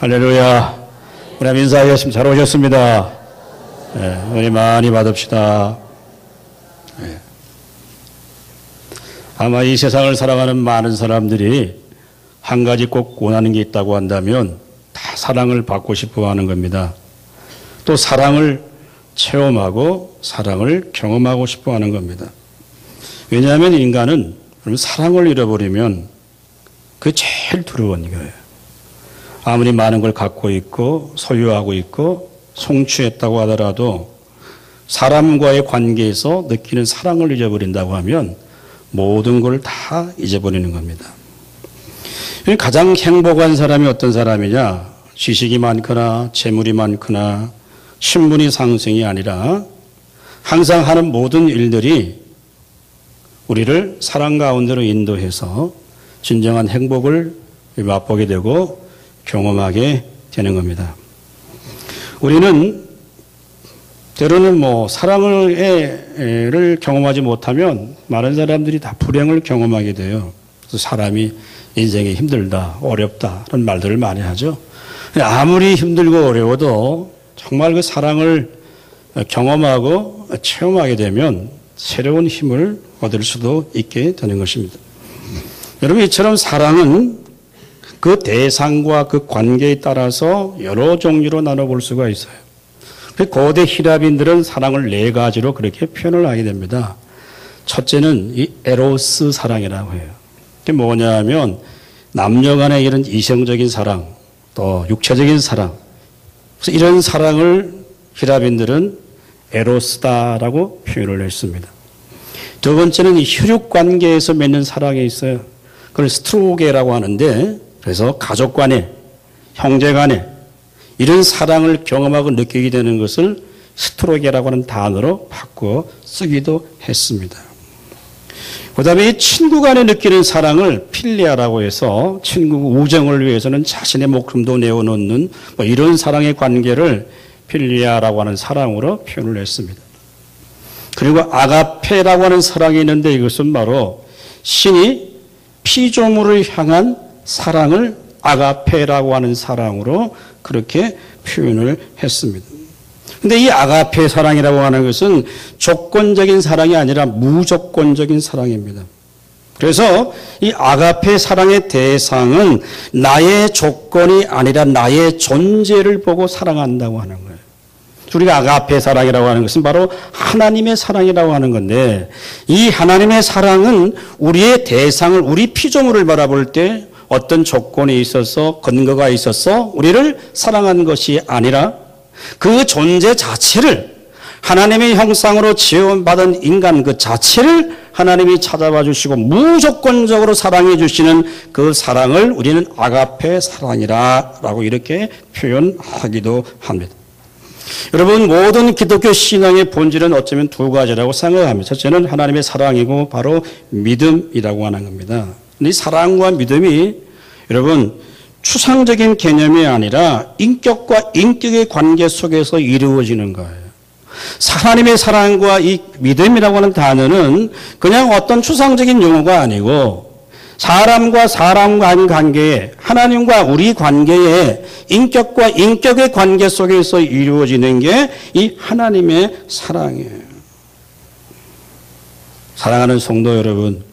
할렐루야. 우리 인사하셨으면 잘 오셨습니다. 네, 우리 많이 받읍시다. 네. 아마 이 세상을 살아가는 많은 사람들이 한 가지 꼭 원하는 게 있다고 한다면 다 사랑을 받고 싶어 하는 겁니다. 또 사랑을 체험하고 사랑을 경험하고 싶어 하는 겁니다. 왜냐하면 인간은 사랑을 잃어버리면 그게 제일 두려운 거예요. 아무리 많은 걸 갖고 있고 소유하고 있고 성취했다고 하더라도 사람과의 관계에서 느끼는 사랑을 잊어버린다고 하면 모든 걸 다 잊어버리는 겁니다. 가장 행복한 사람이 어떤 사람이냐? 지식이 많거나 재물이 많거나 신분이 상승이 아니라 항상 하는 모든 일들이 우리를 사랑 가운데로 인도해서 진정한 행복을 맛보게 되고 경험하게 되는 겁니다. 우리는 때로는 사랑을 경험하지 못하면 많은 사람들이 다 불행을 경험하게 돼요. 그래서 사람이 인생이 힘들다, 어렵다 그런 말들을 많이 하죠. 아무리 힘들고 어려워도 정말 그 사랑을 경험하고 체험하게 되면 새로운 힘을 얻을 수도 있게 되는 것입니다. 여러분, 이처럼 사랑은 그 대상과 그 관계에 따라서 여러 종류로 나눠볼 수가 있어요. 고대 히라빈들은 사랑을 네 가지로 그렇게 표현을 하게 됩니다. 첫째는 이 에로스 사랑이라고 해요. 그게 뭐냐 하면 남녀 간의 이런 이성적인 사랑, 또 육체적인 사랑. 그래서 이런 사랑을 히라빈들은 에로스다라고 표현을 했습니다. 두 번째는 이 혈육 관계에서 맺는 사랑이 있어요. 그걸 스트로게라고 하는데, 그래서 가족 간에, 형제 간에 이런 사랑을 경험하고 느끼게 되는 것을 스트로게라고 하는 단어로 바꾸어 쓰기도 했습니다. 그 다음에 이 친구 간에 느끼는 사랑을 필리아라고 해서 친구 우정을 위해서는 자신의 목숨도 내어놓는 이런 사랑의 관계를 필리아라고 하는 사랑으로 표현을 했습니다. 그리고 아가페라고 하는 사랑이 있는데 이것은 바로 신이 피조물을 향한 사랑을 아가페라고 하는 사랑으로 그렇게 표현을 했습니다. 근데 이 아가페 사랑이라고 하는 것은 조건적인 사랑이 아니라 무조건적인 사랑입니다. 그래서 이 아가페 사랑의 대상은 나의 조건이 아니라 나의 존재를 보고 사랑한다고 하는 거예요. 우리가 아가페 사랑이라고 하는 것은 바로 하나님의 사랑이라고 하는 건데, 이 하나님의 사랑은 우리의 대상을, 우리 피조물을 바라볼 때 어떤 조건이 있어서 근거가 있어서 우리를 사랑한 것이 아니라 그 존재 자체를, 하나님의 형상으로 지음받은 인간 그 자체를 하나님이 찾아봐 주시고 무조건적으로 사랑해 주시는 그 사랑을 우리는 아가페 사랑이라고 이렇게 표현하기도 합니다. 여러분, 모든 기독교 신앙의 본질은 어쩌면 두 가지라고 생각합니다. 첫째는 하나님의 사랑이고 바로 믿음이라고 하는 겁니다. 이 사랑과 믿음이 여러분 추상적인 개념이 아니라 인격과 인격의 관계 속에서 이루어지는 거예요. 하나님의 사랑과 이 믿음이라고 하는 단어는 그냥 어떤 추상적인 용어가 아니고 사람과 사람과 하는 관계에, 하나님과 우리 관계에 인격과 인격의 관계 속에서 이루어지는 게 이 하나님의 사랑이에요. 사랑하는 성도 여러분,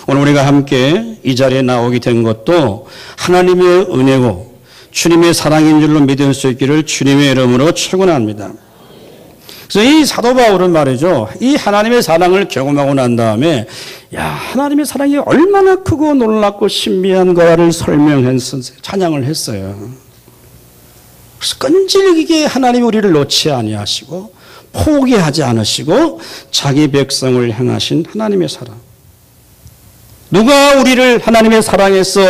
오늘 우리가 함께 이 자리에 나오게 된 것도 하나님의 은혜고 주님의 사랑인 줄로 믿을 수 있기를 주님의 이름으로 축원합니다. 그래서 이 사도 바울은 말이죠, 이 하나님의 사랑을 경험하고 난 다음에 하나님의 사랑이 얼마나 크고 놀랍고 신비한가를 설명했어요. 찬양을 했어요. 그래서 끈질기게 하나님이 우리를 놓지 아니하시고 포기하지 않으시고 자기 백성을 향하신 하나님의 사랑. 누가 우리를 하나님의 사랑에서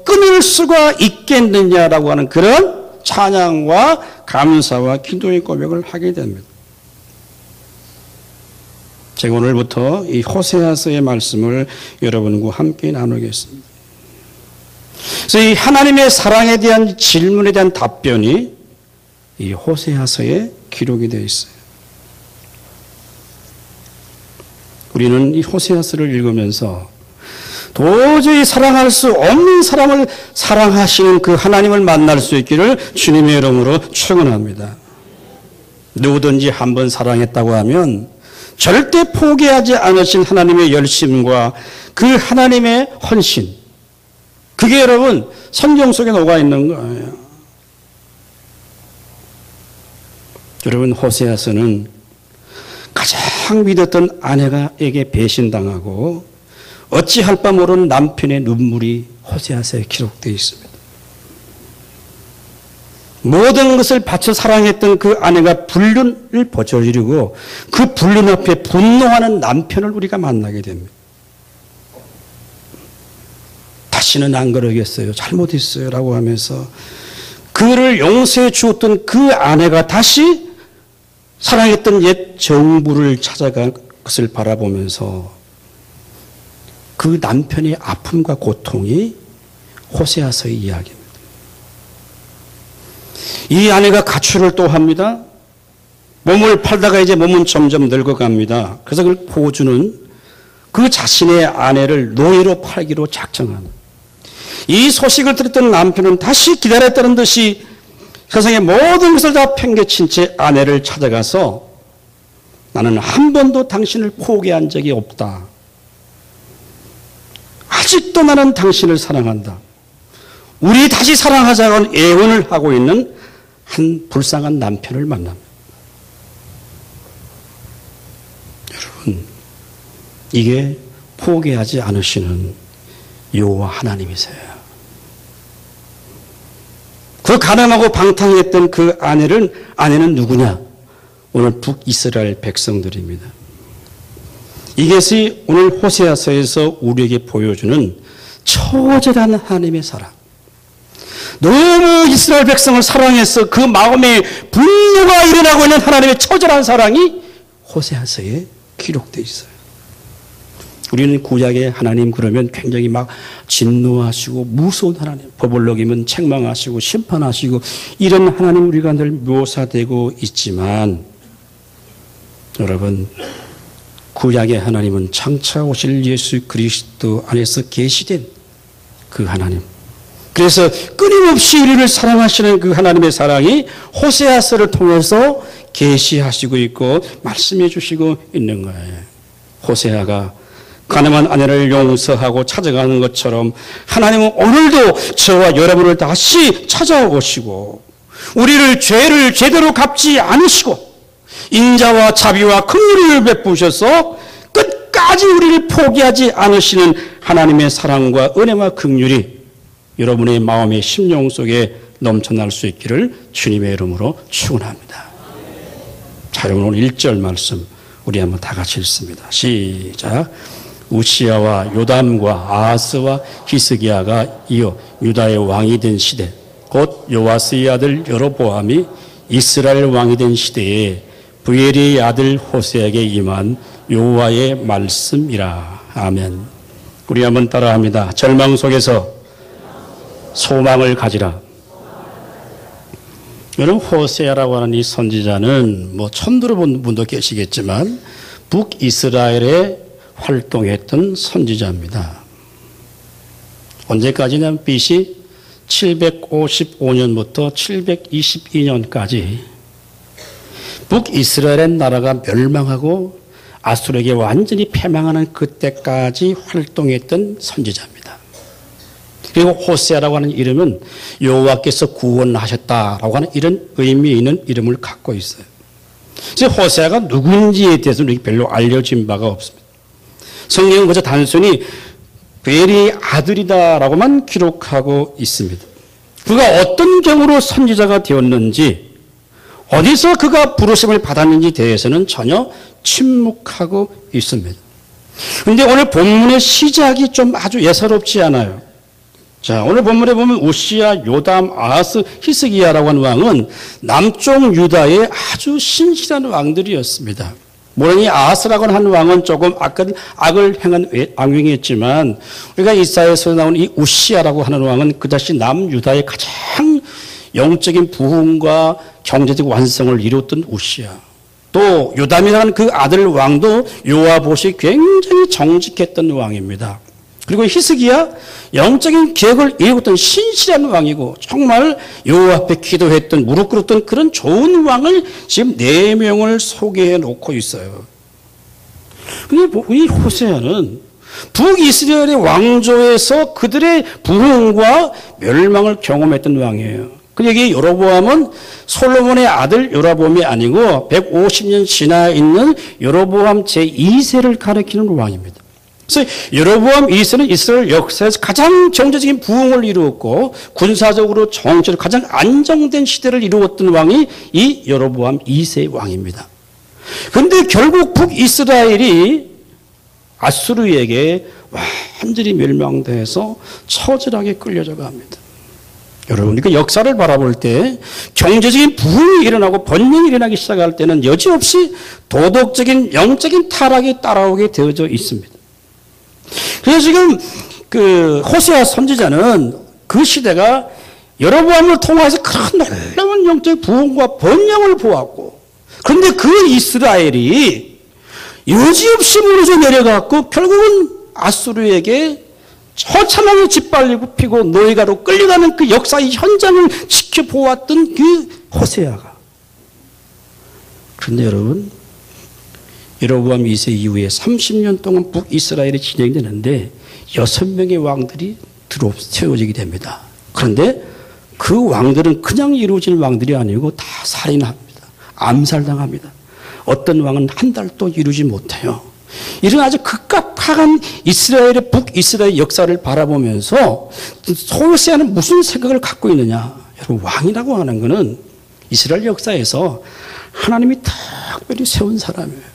끊을 수가 있겠느냐라고 하는 그런 찬양과 감사와 기도의 고백을 하게 됩니다. 제가 오늘부터 이 호세아서의 말씀을 여러분과 함께 나누겠습니다. 그래서 이 하나님의 사랑에 대한 질문에 대한 답변이 이 호세아서에 기록이 되어 있어요. 우리는 이 호세아서를 읽으면서 도저히 사랑할 수 없는 사람을 사랑하시는 그 하나님을 만날 수 있기를 주님의 이름으로 축원합니다. 누구든지 한번 사랑했다고 하면 절대 포기하지 않으신 하나님의 열심과 그 하나님의 헌신, 그게 여러분 성경 속에 녹아 있는 거예요. 여러분, 호세아서는 가장 믿었던 아내가에게 배신당하고 어찌할 바 모르는 남편의 눈물이 호세아서에 기록되어 있습니다. 모든 것을 바쳐 사랑했던 그 아내가 불륜을 저지르고 그 불륜 앞에 분노하는 남편을 우리가 만나게 됩니다. 다시는 안 그러겠어요. 잘못했어요. 라고 하면서 그를 용서해 주었던 그 아내가 다시 사랑했던 옛 정부를 찾아갈 것을 바라보면서 그 남편의 아픔과 고통이 호세아서의 이야기입니다. 이 아내가 가출을 또 합니다. 몸을 팔다가 이제 몸은 점점 늙어갑니다. 그래서 그 포주는 그 자신의 아내를 노예로 팔기로 작정합니다. 이 소식을 들었던 남편은 다시 기다렸다는 듯이 세상의 모든 것을 다 팽개친 채 아내를 찾아가서 나는 한 번도 당신을 포기한 적이 없다. 아직도 나는 당신을 사랑한다. 우리 다시 사랑하자고 애원을 하고 있는 한 불쌍한 남편을 만납니다. 여러분, 이게 포기하지 않으시는 여호와 하나님이세요. 그 가난하고 방탕했던 그 아내는 누구냐? 오늘 북이스라엘 백성들입니다. 이것이 오늘 호세아서에서 우리에게 보여주는 처절한 하나님의 사랑. 너무 이스라엘 백성을 사랑해서 그 마음에 분노가 일어나고 있는 하나님의 처절한 사랑이 호세아서에 기록되어 있어요. 우리는 구약의 하나님 그러면 굉장히 막 진노하시고 무서운 하나님, 법을 어기면 책망하시고 심판하시고 이런 하나님 우리가 늘 묘사되고 있지만 여러분, 구약의 하나님은 장차 오실 예수 그리스도 안에서 계시된 그 하나님. 그래서 끊임없이 우리를 사랑하시는 그 하나님의 사랑이 호세아서를 통해서 계시하시고 있고 말씀해 주시고 있는 거예요. 호세아가 가늠한 아내를 용서하고 찾아가는 것처럼 하나님은 오늘도 저와 여러분을 다시 찾아오시고 우리를 죄를 제대로 갚지 않으시고 인자와 자비와 긍휼을 베푸셔서 끝까지 우리를 포기하지 않으시는 하나님의 사랑과 은혜와 긍휼이 여러분의 마음의 심령 속에 넘쳐날 수 있기를 주님의 이름으로 축원합니다. 자, 여러분 오늘 1절 말씀 우리 한번 다 같이 읽습니다. 시작. 우시야와 요담과 아하스와 히스기야가 이어 유다의 왕이 된 시대, 곧 요아스의 아들 여로보암이 이스라엘 왕이 된 시대에 부엘의 아들 호세에게 임한 여호와의 말씀이라. 아멘. 우리 한번 따라합니다. 절망 속에서 소망을 가지라. 여러분, 호세아라고 하는 이 선지자는 뭐 처음 들어본 분도 계시겠지만 북이스라엘에 활동했던 선지자입니다. 언제까지냐면 BC 755년부터 722년까지 북이스라엘의 나라가 멸망하고 아수르에게 완전히 패망하는 그때까지 활동했던 선지자입니다. 그리고 호세아라고 하는 이름은 여호와께서 구원하셨다라고 하는 이런 의미 있는 이름을 갖고 있어요. 그래서 호세아가 누군지에 대해서는 별로 알려진 바가 없습니다. 성경은 그저 단순히 부엘의 아들이다라고만 기록하고 있습니다. 그가 어떤 경우로 선지자가 되었는지, 어디서 그가 부르심을 받았는지 대해서는 전혀 침묵하고 있습니다. 그런데 오늘 본문의 시작이 좀 아주 예사롭지 않아요. 자, 오늘 본문에 보면 우시야, 요담, 아하스, 히스기야라고 하는 왕은 남쪽 유다의 아주 신실한 왕들이었습니다. 물론 이 아하스라고 하는 왕은 조금 악을 행한 왕이었지만 우리가 이사야에서 나온 이 우시야라고 하는 왕은 그 자신 남유다의 가장 영적인 부흥과 경제적 완성을 이뤘던 우시야. 또 요담이라는 그 아들 왕도 요아봇이 굉장히 정직했던 왕입니다. 그리고 히스기야 영적인 계획을 이루었던 신실한 왕이고 정말 여호와 앞에 기도했던 무릎 꿇었던 그런 좋은 왕을 지금 4명을 소개해 놓고 있어요. 근데 이 호세아는 북이스라엘의 왕조에서 그들의 부흥과 멸망을 경험했던 왕이에요. 여기 여로보암은 솔로몬의 아들 여로보암이 아니고 150년 지나 있는 여로보암 제2세를 가리키는 왕입니다. 그래서 여로보암 2세는 이스라엘 역사에서 가장 정치적인 부흥을 이루었고 군사적으로 정치로 가장 안정된 시대를 이루었던 왕이 이 여로보암 2세 왕입니다. 그런데 결국 북이스라엘이 아수르에게 완전히 멸망돼서 처절하게 끌려져 갑니다. 여러분, 그러니까 역사를 바라볼 때 경제적인 부흥이 일어나고 번영이 일어나기 시작할 때는 여지없이 도덕적인 영적인 타락이 따라오게 되어져 있습니다. 그래서 지금 그 호세아 선지자는 그 시대가 여로보암을 통해서 큰 놀라운 영적 부흥과 번영을 보았고, 그런데 그 이스라엘이 여지없이 무너져 내려갔고 결국은 아수르에게 처참하게 짓밟히고 피고 노예가로 끌려가는 그 역사의 현장을 지켜보았던 그 호세아가. 그런데 여러분, 여로보암 2세 이후에 30년 동안 북이스라엘이 진행되는데 6명의 왕들이 세워지게 됩니다. 그런데 그 왕들은 그냥 이루어진 왕들이 아니고 다 살인합니다. 암살당합니다. 어떤 왕은 한 달도 이루지 못해요. 이런 아주 극악한 이스라엘의 북이스라엘 역사를 바라보면서 호세아는 무슨 생각을 갖고 있느냐. 여러분, 왕이라고 하는 것은 이스라엘 역사에서 하나님이 특별히 세운 사람이에요.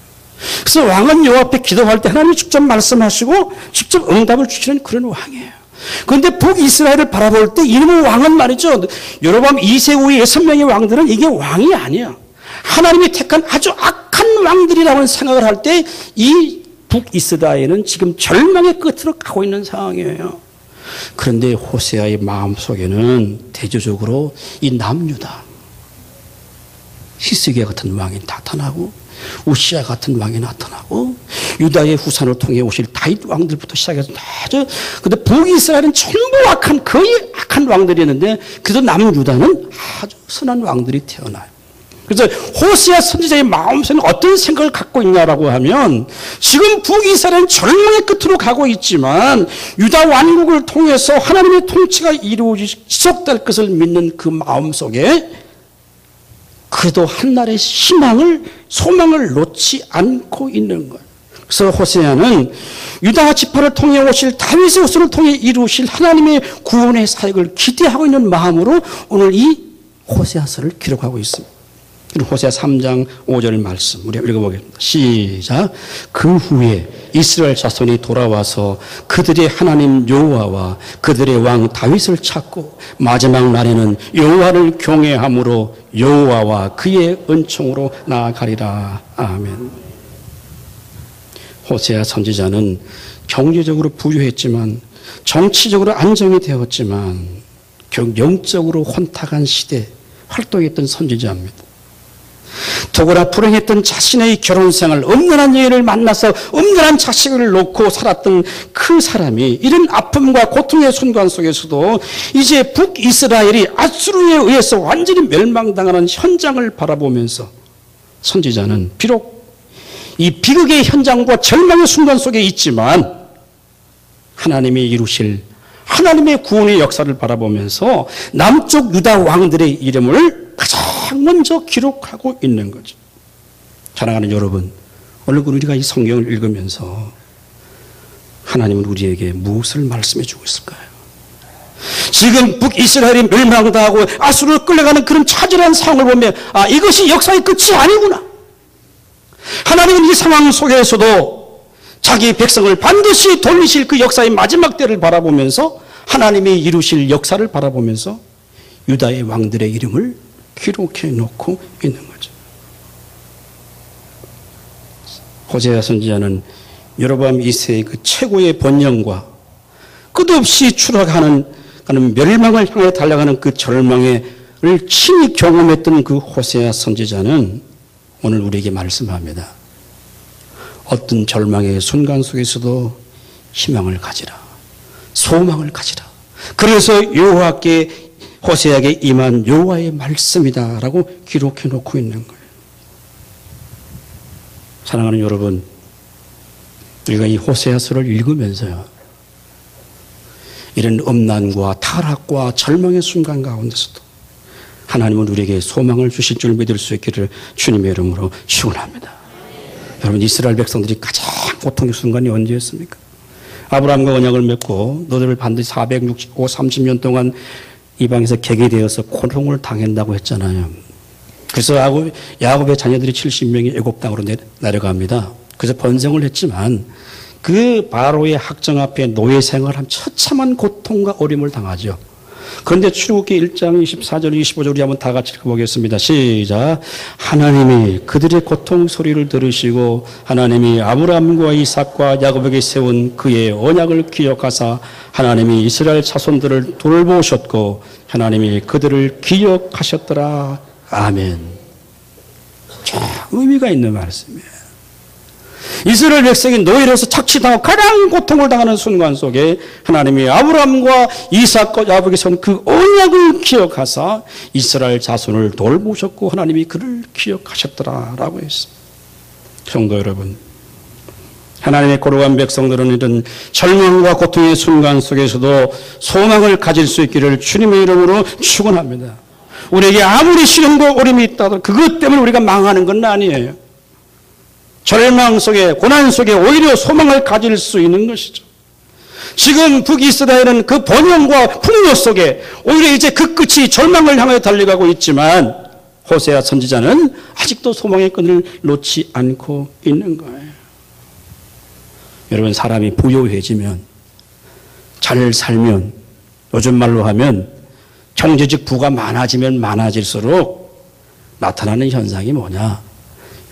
그래서 왕은 여호와 앞에 기도할 때 하나님이 직접 말씀하시고 직접 응답을 주시는 그런 왕이에요. 그런데 북이스라엘을 바라볼 때 이놈의 왕은 말이죠, 여로보암 2세 후의 6명의 왕들은 이게 왕이 아니야. 하나님이 택한 아주 악한 왕들이라고 생각을 할 때 이 북이스라엘은 지금 절망의 끝으로 가고 있는 상황이에요. 그런데 호세아의 마음속에는 대조적으로 이 남유다, 히스기야 같은 왕이 나타나고 우시야 같은 왕이 나타나고 유다의 후손을 통해 오실 다윗 왕들부터 시작해서 아주, 근데 북이스라엘은 전부 악한, 거의 악한 왕들이었는데 그래도 남유다는 아주 선한 왕들이 태어나요. 그래서 호세아 선지자의 마음속에는 어떤 생각을 갖고 있냐라고 하면, 지금 북이스라엘은 절망의 끝으로 가고 있지만 유다 왕국을 통해서 하나님의 통치가 지속될 것을 믿는 그 마음속에 그래도 한날의 희망을, 소망을 놓지 않고 있는 거예요. 그래서 호세아는 유다 지파를 통해 오실 다윗의 후손을 통해 이루실 하나님의 구원의 사역을 기대하고 있는 마음으로 오늘 이 호세아서를 기록하고 있습니다. 호세아 3장 5절 말씀 우리 읽어보겠습니다. 시작. 그 후에 이스라엘 자손이 돌아와서 그들의 하나님 여호와와 그들의 왕 다윗을 찾고 마지막 날에는 여호와를 경외함으로 여호와와 그의 은총으로 나아가리라. 아멘. 호세아 선지자는 경제적으로 부유했지만, 정치적으로 안정이 되었지만 영적으로 혼탁한 시대 활동했던 선지자입니다. 더구나 불행했던 자신의 결혼생활, 엄연한 여인을 만나서 엄연한 자식을 놓고 살았던 그 사람이 이런 아픔과 고통의 순간 속에서도 이제 북이스라엘이 아수르에 의해서 완전히 멸망당하는 현장을 바라보면서 선지자는 비록 이 비극의 현장과 절망의 순간 속에 있지만 하나님이 이루실 하나님의 구원의 역사를 바라보면서 남쪽 유다 왕들의 이름을 가장 먼저 기록하고 있는 거죠. 사랑하는 여러분, 오늘 우리가 이 성경을 읽으면서 하나님은 우리에게 무엇을 말씀해 주고 있을까요? 지금 북이스라엘이 멸망당하고 아수르로 끌려가는 그런 처절한 상황을 보면, 아, 이것이 역사의 끝이 아니구나. 하나님은 이 상황 속에서도 자기 백성을 반드시 돌리실 그 역사의 마지막 때를 바라보면서 하나님이 이루실 역사를 바라보면서 유다의 왕들의 이름을 기록해 놓고 있는 거죠. 호세아 선지자는 여로보암 2세의 그 최고의 번영과 끝없이 추락하는 멸망을 향해 달려가는 그 절망을 친히 경험했던 그 호세아 선지자는 오늘 우리에게 말씀합니다. 어떤 절망의 순간 속에서도 희망을 가지라. 소망을 가지라. 그래서 여호와께 호세아에게 임한 여호와의 말씀이다라고 기록해 놓고 있는 거예요. 사랑하는 여러분, 우리가 이 호세아서를 읽으면서요, 이런 음란과 타락과 절망의 순간 가운데서도 하나님은 우리에게 소망을 주실 줄 믿을 수 있기를 주님의 이름으로 축원합니다. 여러분, 이스라엘 백성들이 가장 고통의 순간이 언제였습니까? 아브라함과 언약을 맺고 너희를 반드시 465, 30년 동안 이방에서 객이 되어서 고통을 당한다고 했잖아요. 그래서 야곱의 자녀들이 70명이 애굽 땅으로 내려갑니다. 그래서 번성을 했지만 그 바로의 학정 앞에 노예 생활한 처참한 고통과 어려움을 당하죠. 그런데 출애굽기 1장 24절 25절 우리 한번 다 같이 읽어보겠습니다. 시작. 하나님이 그들의 고통 소리를 들으시고 하나님이 아브라함과 이삭과 야곱에게 세운 그의 언약을 기억하사 하나님이 이스라엘 자손들을 돌보셨고 하나님이 그들을 기억하셨더라. 아멘. 참 의미가 있는 말씀이에요. 이스라엘 백성이 노예로서 착취당하고 가장 고통을 당하는 순간 속에 하나님이 아브라함과 이삭과 야곱에게 세운 그 언약을 기억하사 이스라엘 자손을 돌보셨고 하나님이 그를 기억하셨더라라고 했습니다. 성도 여러분, 하나님의 거룩한 백성들은 이런 절망과 고통의 순간 속에서도 소망을 가질 수 있기를 주님의 이름으로 축원합니다. 우리에게 아무리 시련과 어려움이 있다도 그것 때문에 우리가 망하는 건 아니에요. 절망 속에, 고난 속에 오히려 소망을 가질 수 있는 것이죠. 지금 북이스라엘은 그 번영과 풍요 속에 오히려 이제 그 끝이 절망을 향해 달려가고 있지만 호세아 선지자는 아직도 소망의 끈을 놓지 않고 있는 거예요. 여러분, 사람이 부유해지면, 잘 살면, 요즘 말로 하면 경제적 부가 많아지면 많아질수록 나타나는 현상이 뭐냐?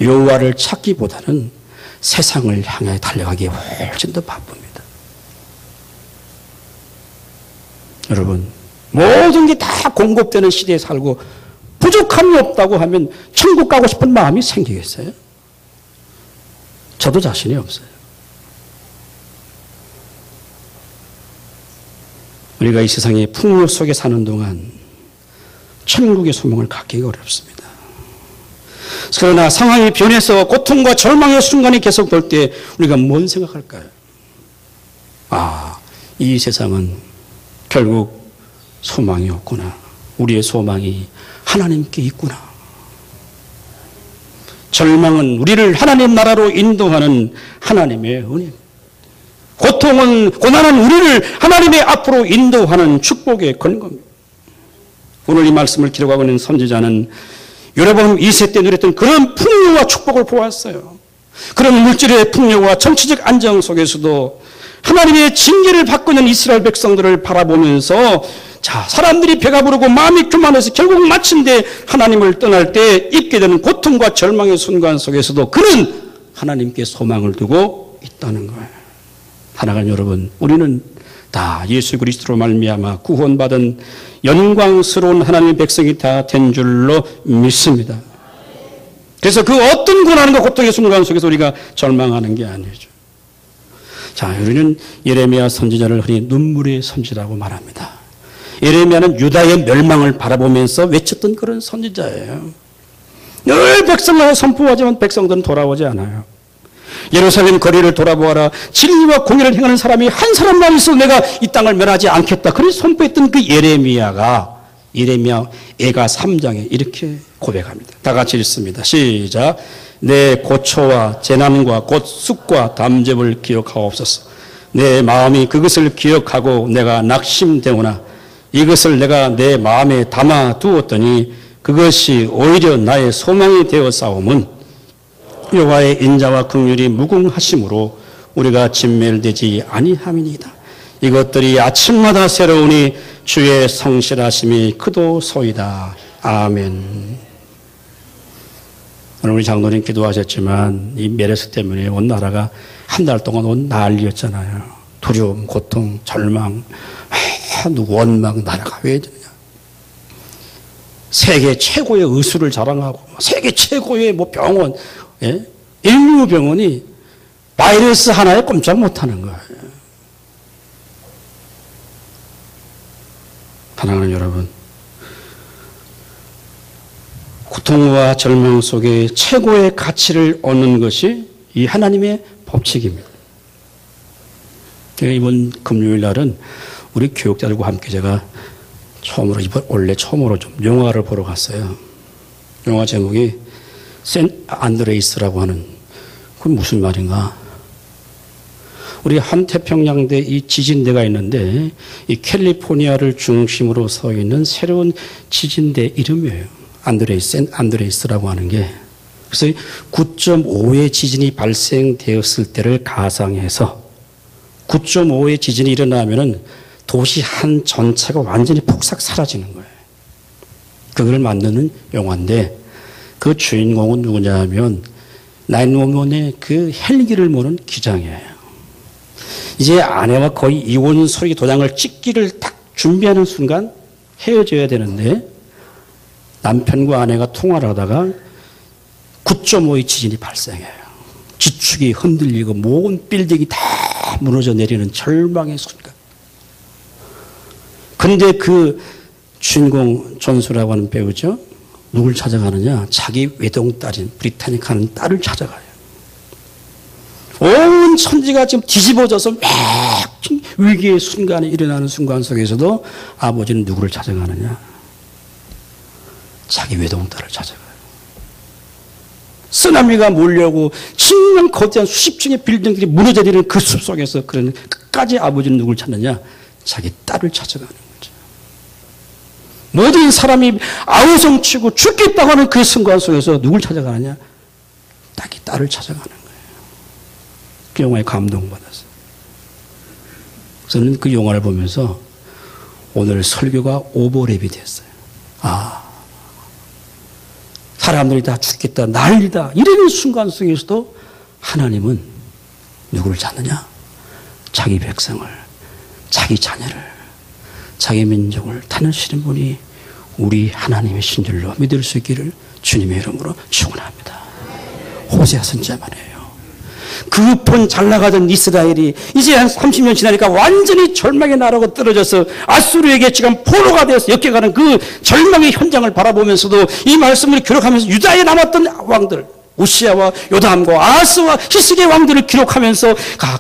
여호와를 찾기보다는 세상을 향해 달려가기에 훨씬 더 바쁩니다. 여러분, 모든 게 다 공급되는 시대에 살고 부족함이 없다고 하면 천국 가고 싶은 마음이 생기겠어요? 저도 자신이 없어요. 우리가 이 세상의 풍요 속에 사는 동안 천국의 소망을 갖기가 어렵습니다. 그러나 상황이 변해서 고통과 절망의 순간이 계속될 때 우리가 뭔 생각할까요? 아, 이 세상은 결국 소망이 없구나. 우리의 소망이 하나님께 있구나. 절망은 우리를 하나님 나라로 인도하는 하나님의 은혜. 고통은, 고난은 우리를 하나님의 앞으로 인도하는 축복의 근거입니다. 오늘 이 말씀을 기록하고 있는 선지자는 여러분 2세 때 누렸던 그런 풍요와 축복을 보았어요. 그런 물질의 풍요와 정치적 안정 속에서도 하나님의 징계를 받고 있는 이스라엘 백성들을 바라보면서 자, 사람들이 배가 부르고 마음이 교만해서 결국 마침내 하나님을 떠날 때 입게 되는 고통과 절망의 순간 속에서도 그는 하나님께 소망을 두고 있다는 거예요. 사랑하는 여러분, 우리는 다 예수 그리스도로 말미암아 구원받은 영광스러운 하나님의 백성이 다 된 줄로 믿습니다. 그래서 그 어떤 고난과 고통의 순간 속에서 우리가 절망하는 게 아니죠. 자, 우리는 예레미야 선지자를 흔히 눈물의 선지라고 말합니다. 예레미야는 유다의 멸망을 바라보면서 외쳤던 그런 선지자예요. 늘 백성을 선포하지만 백성들은 돌아오지 않아요. 예루살렘 거리를 돌아보아라. 진리와 공의를 행하는 사람이 한 사람만 있어도 내가 이 땅을 멸하지 않겠다. 그래서 선포했던 그 예레미야 애가 3장에 이렇게 고백합니다. 다 같이 읽습니다. 시작. 내 고초와 재난과 곧 쑥과 담즙을 기억하옵소서. 내 마음이 그것을 기억하고 내가 낙심되오나 이것을 내가 내 마음에 담아 두었더니 그것이 오히려 나의 소망이 되어 싸움은 여호와의 인자와 긍휼이 무궁하심으로 우리가 진멸되지 아니함이니이다. 이것들이 아침마다 새로우니 주의 성실하심이 크도소이다. 아멘. 오늘 우리 장로님 기도하셨지만 이 메르스 때문에 온 나라가 한 달 동안 온 난리였잖아요. 두려움, 고통, 절망, 원망, 나라가 왜 되느냐. 세계 최고의 의술을 자랑하고 세계 최고의 뭐 병원, 예? 인류병원이 바이러스 하나에 꼼짝 못하는 거예요. 사랑하는 여러분, 고통과 절망 속에 최고의 가치를 얻는 것이 이 하나님의 법칙입니다. 이번 금요일 날은 우리 교육자들과 함께 제가 원래 처음으로 좀 영화를 보러 갔어요. 영화 제목이 센 안드레이스라고 하는, 그건 무슨 말인가? 우리 한태평양대 이 지진대가 있는데 이 캘리포니아를 중심으로 서 있는 새로운 지진대 이름이에요. 센 안드레이스라고 하는 게. 그래서 9.5의 지진이 발생되었을 때를 가상해서 9.5의 지진이 일어나면은 도시 한 전체가 완전히 폭삭 사라지는 거예요. 그걸 만드는 영화인데 그 주인공은 누구냐 하면 911의 그 헬기를 모는 기장이에요. 이제 아내와 거의 이혼 소리 도장을 찍기를 딱 준비하는 순간 헤어져야 되는데 남편과 아내가 통화를 하다가 9.5의 지진이 발생해요. 지축이 흔들리고 모든 빌딩이 다 무너져 내리는 절망의 순간. 그런데 그 주인공 존수라고 하는 배우죠. 누굴 찾아가느냐? 자기 외동딸인 브리타니카는 딸을 찾아가요. 온 천지가 지금 뒤집어져서 막 위기의 순간이 일어나는 순간 속에서도 아버지는 누구를 찾아가느냐? 자기 외동딸을 찾아가요. 쓰나미가 몰려오고 정말 거대한 수십 층의 빌딩들이 무너져내리는 그 숲속에서 그런 끝까지 아버지는 누구를 찾느냐? 자기 딸을 찾아가는 거죠. 모든 사람이 아우성치고 죽겠다고 하는 그 순간 속에서 누굴 찾아가느냐? 자기 딸을 찾아가는 거예요. 그 영화에 감동받았어요. 저는 그 영화를 보면서 오늘 설교가 오버랩이 됐어요. 사람들이 다 죽겠다, 난리다 이러는 순간 속에서도 하나님은 누구를 찾느냐? 자기 백성을, 자기 자녀를, 자기 민족을 타누시는 분이 우리 하나님이신 줄로 믿을 수 있기를 주님의 이름으로 축원합니다. 호세아 선지자만이에요. 그 본 잘 나가던 이스라엘이 이제 한 30년 지나니까 완전히 절망의 나라로 떨어져서 아수르에게 지금 포로가 되어서 엮여가는 그 절망의 현장을 바라보면서도 이 말씀을 기록하면서 유다에 남았던 왕들, 우시아와 요담과 아하스와 히스기의 왕들을 기록하면서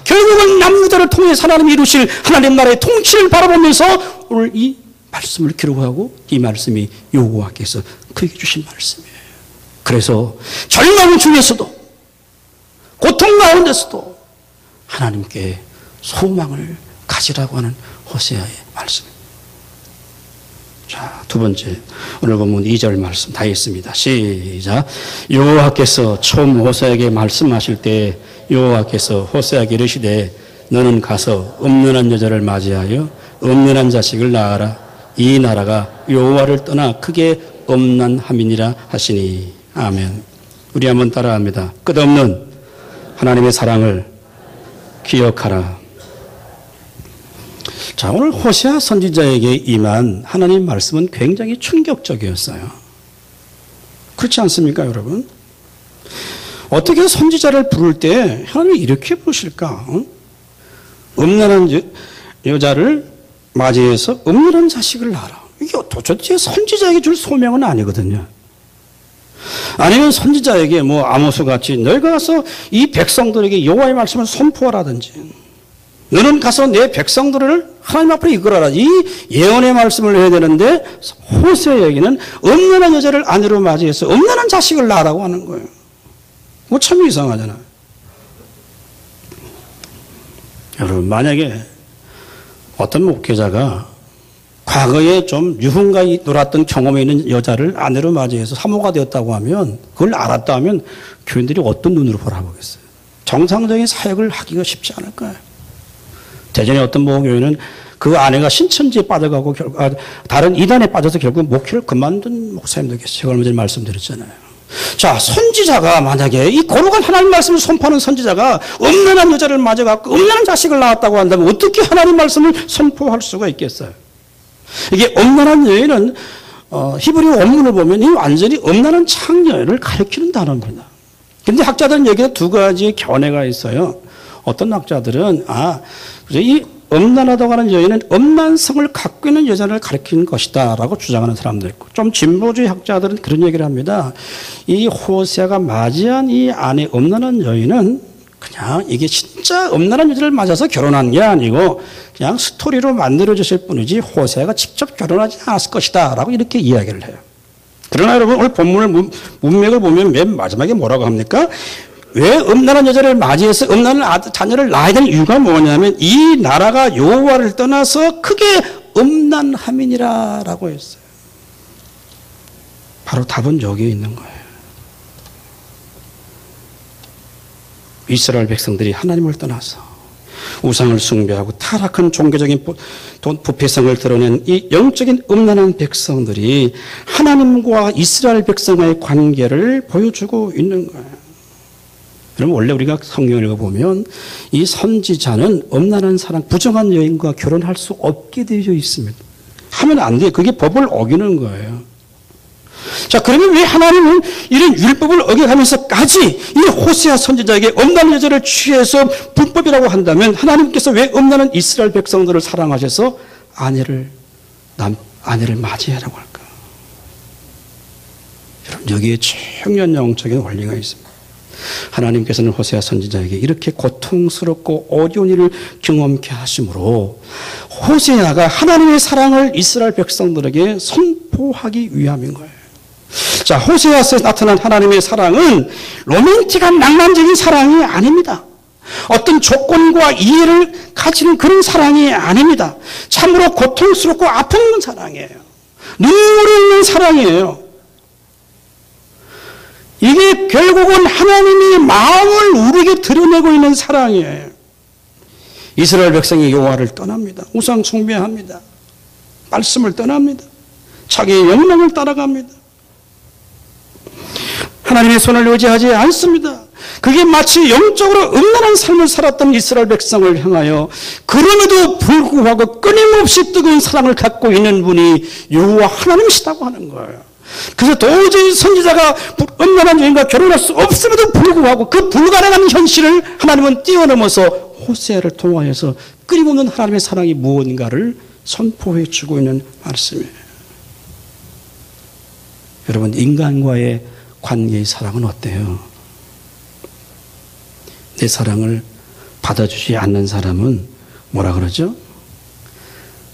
결국은 남유다를 통해 하나님이 이루실 하나님 나라의 통치를 바라보면서 오늘 이 말씀을 기록하고 이 말씀이 여호와께서 그에게 주신 말씀이에요. 그래서 절망 중에서도 고통 가운데서도 하나님께 소망을 가지라고 하는 호세아의 말씀입니다. 자, 두 번째 오늘 본문 2절 말씀 다 있습니다. 시작. 여호와께서 처음 호세아에게 말씀하실 때 여호와께서 호세아에게 이르시되 너는 가서 음란한 여자를 맞이하여 음란한 자식을 낳아라. 이 나라가 여호와를 떠나 크게 음란함이니라 하시니. 아멘. 우리 한번 따라합니다. 끝없는 하나님의 사랑을 기억하라. 자, 오늘 호세아 선지자에게 임한 하나님 말씀은 굉장히 충격적이었어요. 그렇지 않습니까, 여러분? 어떻게 선지자를 부를 때 하나님이 이렇게 부르실까? 음란한 여자를 맞이해서 음란한 자식을 낳아라. 이게 도대체 선지자에게 줄 소명은 아니거든요. 아니면 선지자에게 아모스 같이 너희가 가서 이 백성들에게 여호와의 말씀을 선포하라든지 너는 가서 내 백성들을 하나님 앞으로 이끌어라. 이 예언의 말씀을 해야 되는데 호세아에게는 음란한 여자를 아내로 맞이해서 음란한 자식을 낳으라고 하는 거예요. 참 이상하잖아요. 여러분, 만약에 어떤 목회자가 과거에 좀 유흥가에 놀았던 경험이 있는 여자를 아내로 맞이해서 사모가 되었다고 하면 그걸 알았다 하면 교인들이 어떤 눈으로 바라보겠어요? 정상적인 사역을 하기가 쉽지 않을 거예요. 대전에 어떤 모교회는 그 아내가 신천지에 빠져가고 다른 이단에 빠져서 결국 목회를 그만둔 목사님도 계세요. 제가 얼마 전에 말씀드렸잖아요. 자, 선지자가 만약에 이 거룩한 하나님 말씀을 선포하는 선지자가 음란한 여자를 맞아갖고 음란한 자식을 낳았다고 한다면 어떻게 하나님 말씀을 선포할 수가 있겠어요? 이게 음란한 여인은 히브리 원문을 보면 이 완전히 음란한 창녀를 가리키는 단어입니다. 그런데 학자들은 여기에 두 가지의 견해가 있어요. 어떤 학자들은 이 음란하다고 하는 여인은 음란성을 갖고 있는 여자를 가리키는 것이다 라고 주장하는 사람도 있고, 좀 진보주의 학자들은 그런 얘기를 합니다. 이 호세아가 맞이한 이 안에 음란한 여인은 그냥 이게 진짜 음란한 여자를 맞아서 결혼한 게 아니고 그냥 스토리로 만들어졌을 뿐이지 호세아가 직접 결혼하지 않았을 것이다 라고 이렇게 이야기를 해요. 그러나 여러분, 오늘 본문을 문맥을 보면 맨 마지막에 뭐라고 합니까? 왜 음란한 여자를 맞이해서 음란한 자녀를 낳아야 되는 이유가 뭐냐면 이 나라가 여호와를 떠나서 크게 음란함이니라 라고 했어요. 바로 답은 여기에 있는 거예요. 이스라엘 백성들이 하나님을 떠나서 우상을 숭배하고 타락한 종교적인 부패성을 드러낸 이 영적인 음란한 백성들이 하나님과 이스라엘 백성과의 관계를 보여주고 있는 거예요. 그럼 원래 우리가 성경을 읽어보면 이 선지자는 음란한 사람, 부정한 여인과 결혼할 수 없게 되어 있습니다. 하면 안 돼요. 그게 법을 어기는 거예요. 자, 그러면 왜 하나님은 이런 율법을 어겨가면서까지 이 호세아 선지자에게 음란한 여자를 취해서 불법이라고 한다면 하나님께서 왜 음란한 이스라엘 백성들을 사랑하셔서 아내를 맞이하라고 할까? 여러분, 여기에 청년 영적인 원리가 있습니다. 하나님께서는 호세아 선지자에게 이렇게 고통스럽고 어려운 일을 경험케 하심으로 호세아가 하나님의 사랑을 이스라엘 백성들에게 선포하기 위함인 거예요. 자, 호세아서에 나타난 하나님의 사랑은 로맨틱한 낭만적인 사랑이 아닙니다. 어떤 조건과 이해를 가지는 그런 사랑이 아닙니다. 참으로 고통스럽고 아픈 사랑이에요. 눈물이 있는 사랑이에요. 이게 결국은 하나님이 마음을 우리에게 드러내고 있는 사랑이에요. 이스라엘 백성이 여호와를 떠납니다. 우상 숭배합니다. 말씀을 떠납니다. 자기의 영광을 따라갑니다. 하나님의 손을 의지하지 않습니다. 그게 마치 영적으로 음란한 삶을 살았던 이스라엘 백성을 향하여 그럼에도 불구하고 끊임없이 뜨거운 사랑을 갖고 있는 분이 여호와 하나님이시다고 하는 거예요. 그래서 도저히 선지자가 음란한 여인과 결혼할 수 없음에도 불구하고 그 불가능한 현실을 하나님은 뛰어넘어서 호세아를 통하여서 끊임없는 하나님의 사랑이 무엇인가를 선포해 주고 있는 말씀이에요. 여러분, 인간과의 관계의 사랑은 어때요? 내 사랑을 받아주지 않는 사람은 뭐라 그러죠?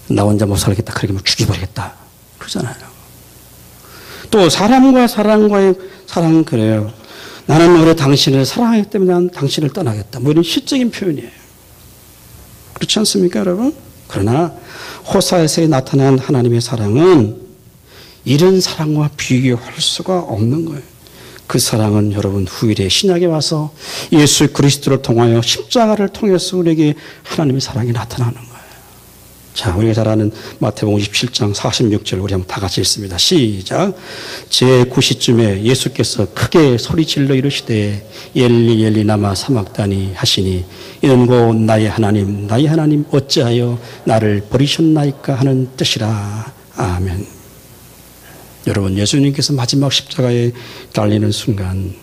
나 혼자 못 살겠다, 그러면 죽여버리겠다 그러잖아요. 또 사람과 사람과의 사랑은 그래요. 나는 오래 당신을 사랑하기 때문에 난 당신을 떠나겠다, 뭐 이런 시적인 표현이에요. 그렇지 않습니까, 여러분? 그러나 호세아서에 나타난 하나님의 사랑은 이런 사랑과 비교할 수가 없는 거예요. 그 사랑은 여러분, 후일에 신약에 와서 예수 그리스도를 통하여 십자가를 통해서 우리에게 하나님의 사랑이 나타나는 거예요. 자, 우리가 잘 아는 마태복음 27장 46절 우리 한번 다 같이 읽습니다. 시작. 제9시쯤에 예수께서 크게 소리질러 이르시되 엘리 엘리 라마 사막다니 하시니 이는 곧 나의 하나님 어찌하여 나를 버리셨나이까 하는 뜻이라. 아멘. 여러분, 예수님께서 마지막 십자가에 달리는 순간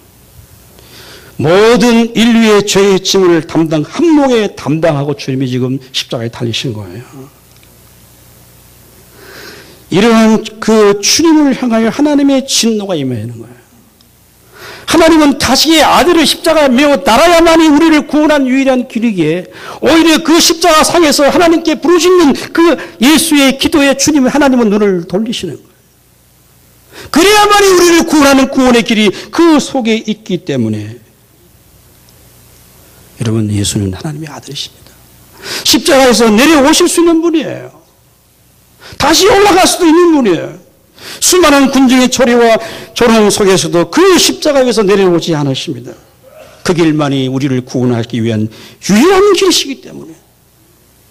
모든 인류의 죄의 짐을 한 몸에 담당하고 주님이 지금 십자가에 달리신 거예요. 이러한 그 주님을 향하여 하나님의 진노가 임하는 거예요. 하나님은 다시의 아들을 십자가에 매어 달아야만이 우리를 구원한 유일한 길이기에 오히려 그 십자가 상에서 하나님께 부르짖는 그 예수의 기도에 주님은 하나님은 눈을 돌리시는 거예요. 그래야만이 우리를 구원하는 구원의 길이 그 속에 있기 때문에 여러분, 예수는 하나님의 아들이십니다. 십자가에서 내려오실 수 있는 분이에요. 다시 올라갈 수도 있는 분이에요. 수많은 군중의 초리와 조롱 속에서도 그 십자가에서 내려오지 않으십니다. 그 길만이 우리를 구원하기 위한 유일한 길이시기 때문에.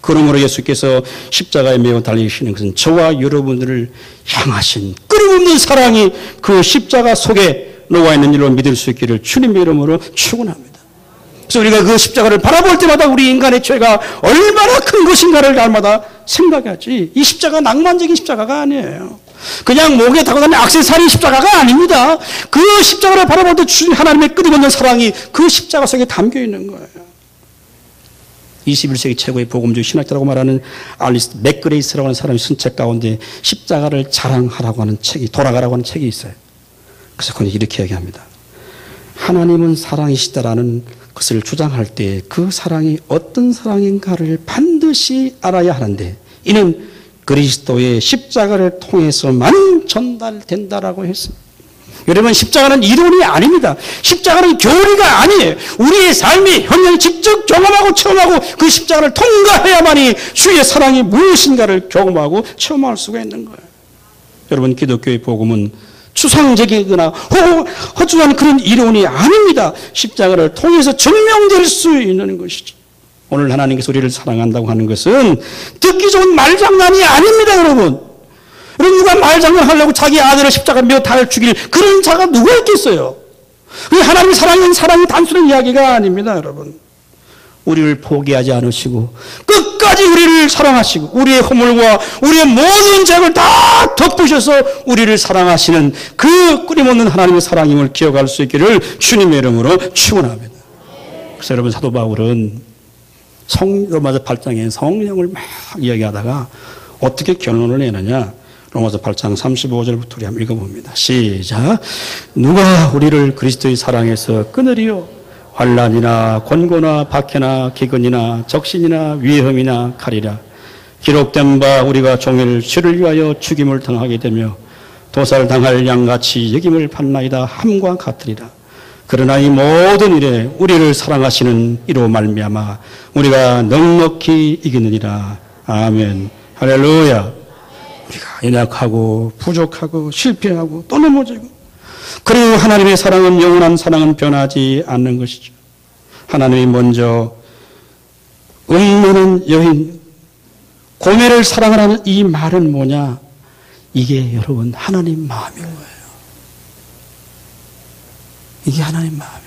그러므로 예수께서 십자가에 매어 달리시는 것은 저와 여러분들을 향하신 끊임없는 사랑이 그 십자가 속에 놓아 있는 일로 믿을 수 있기를 주님의 이름으로 축원합니다. 그래서 우리가 그 십자가를 바라볼 때마다 우리 인간의 죄가 얼마나 큰 것인가를 날마다 생각하지, 이 십자가 낭만적인 십자가가 아니에요. 그냥 목에 달고 다니는 액세서리 십자가가 아닙니다. 그 십자가를 바라볼 때 주님 하나님의 끊임없는 사랑이 그 십자가 속에 담겨 있는 거예요. 21세기 최고의 복음주의 신학자라고 말하는 알리스 맥그레이스라고 하는 사람이 쓴 책 가운데 십자가를 자랑하라고 하는 책이, 돌아가라고 하는 책이 있어요. 그래서 그는 이렇게 얘기합니다. 하나님은 사랑이시다라는 것을 주장할 때 그 사랑이 어떤 사랑인가를 반드시 알아야 하는데 이는 그리스도의 십자가를 통해서만 전달된다라고 했습니다. 여러분, 십자가는 이론이 아닙니다. 십자가는 교리가 아니에요. 우리의 삶이 현장 직접 경험하고 체험하고 그 십자가를 통과해야만이 주의 사랑이 무엇인가를 경험하고 체험할 수가 있는 거예요. 여러분, 기독교의 복음은 추상적이거나 허술한 그런 이론이 아닙니다. 십자가를 통해서 증명될 수 있는 것이죠. 오늘 하나님께서 우리를 사랑한다고 하는 것은 듣기 좋은 말장난이 아닙니다, 여러분. 여러분, 누가 말장난 하려고 자기 아들을 십자가 몇 달 죽일 그런 자가 누가 있겠어요? 하나님의 사랑이 단순한 이야기가 아닙니다, 여러분. 우리를 포기하지 않으시고 끝까지 우리를 사랑하시고 우리의 허물과 우리의 모든 죄를 다 덮으셔서 우리를 사랑하시는 그 끊임없는 하나님의 사랑임을 기억할 수 있기를 주님의 이름으로 축원합니다. 그래서 여러분, 사도 바울은 로마서 8장에 성령을 막 이야기하다가 어떻게 결론을 내느냐. 로마서 8장 35절부터 우리 한번 읽어봅니다. 시작. 누가 우리를 그리스도의 사랑에서 끊으리요? 환난이나 권고나 박해나 기근이나 적신이나 위험이나 칼이라. 기록된 바 우리가 종일 주를 위하여 죽임을 당하게 되며 도살당할 양같이 여김을 받나이다 함과 같으리라. 그러나 이 모든 일에 우리를 사랑하시는 이로 말미암아 우리가 넉넉히 이기느니라. 아멘. 할렐루야. 우리가 연약하고 부족하고 실패하고 또 넘어지고, 그리고 하나님의 사랑은 영원한 사랑은 변하지 않는 것이죠. 하나님이 먼저 음모는 여인 고매를 사랑하라는 이 말은 뭐냐? 이게 여러분 하나님 마음인 거예요. 이게 하나님 마음이에요.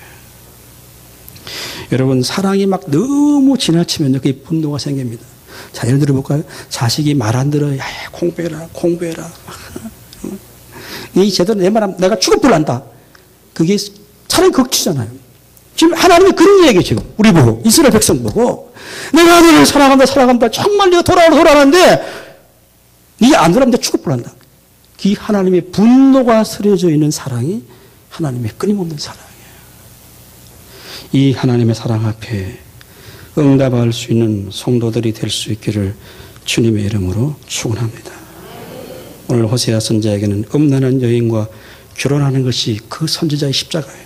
여러분, 사랑이 막 너무 지나치면 그게 분노가 생깁니다. 자, 예를 들어 볼까요? 자식이 말 안 들어요. 야, 공부해라. 이 제대로 내 말하면 내가 죽어불란다. 그게 차라리 극치잖아요. 지금 하나님이 그런 얘기예요, 지금. 우리 보고, 이스라엘 백성 보고. 내가 너를 사랑한다. 정말 네가 돌아가는데, 네가 안 돌아가면 내가 죽어불란다. 이 하나님의 분노가 스려져 있는 사랑이 하나님의 끊임없는 사랑이에요. 이 하나님의 사랑 앞에 응답할 수 있는 성도들이 될 수 있기를 주님의 이름으로 축원합니다. 오늘 호세아 선지자에게는 음란한 여인과 결혼하는 것이 그 선지자의 십자가예요.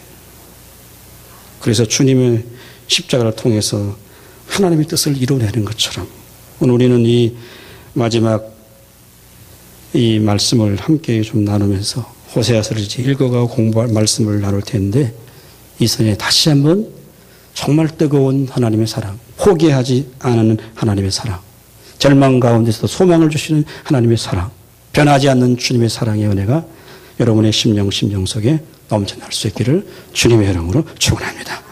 그래서 주님의 십자가를 통해서 하나님의 뜻을 이루어내는 것처럼 오늘 우리는 이 마지막 이 말씀을 함께 좀 나누면서 호세아서를 이제 읽어가고 공부할 말씀을 나눌 텐데, 이 선에 다시 한번 정말 뜨거운 하나님의 사랑, 포기하지 않는 하나님의 사랑, 절망 가운데서도 소망을 주시는 하나님의 사랑, 변하지 않는 주님의 사랑의 은혜가 여러분의 심령 속에 넘쳐날 수 있기를 주님의 이름으로 축원합니다.